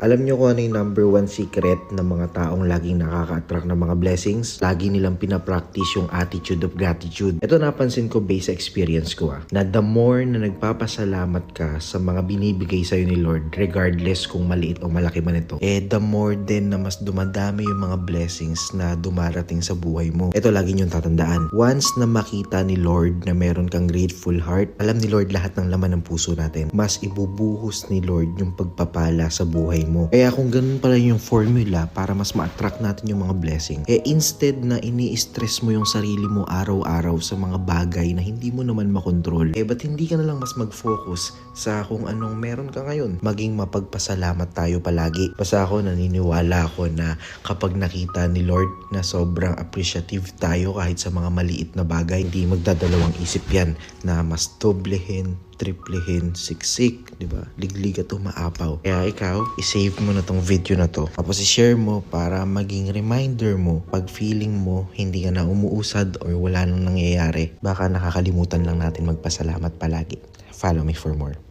Alam nyo kung ano yung number one secret ng mga taong laging nakaka-attract ng mga blessings? Lagi nilang pinapractice yung attitude of gratitude. Ito napansin ko based sa experience ko na the more na nagpapasalamat ka sa mga binibigay sa'yo ni Lord, regardless kung maliit o malaki man ito, the more din na mas dumadami yung mga blessings na dumarating sa buhay mo. Ito lagi nyong tatandaan. Once na makita ni Lord na meron kang grateful heart, alam ni Lord lahat ng laman ng puso natin. Mas ibubuhos ni Lord yung pagpapala sa buhay mo. Kaya kung ganun pala yung formula para mas ma-attract natin yung mga blessing, instead na ini-stress mo yung sarili mo araw-araw sa mga bagay na hindi mo naman makontrol, ba't hindi ka na lang mas mag-focus sa kung anong meron ka ngayon? Maging mapagpasalamat tayo palagi. Basta ako naniniwala ako na kapag nakita ni Lord na sobrang appreciative tayo kahit sa mga maliit na bagay, hindi magdadalawang isip yan na mas doblehin, triplehin, siksik, di ba? Liglig at umaapaw. Kaya ikaw, isave mo na tong video na to. Tapos i-share mo para maging reminder mo pag feeling mo hindi ka na umuusad or wala nang nangyayari. Baka nakakalimutan lang natin magpasalamat palagi. Follow me for more.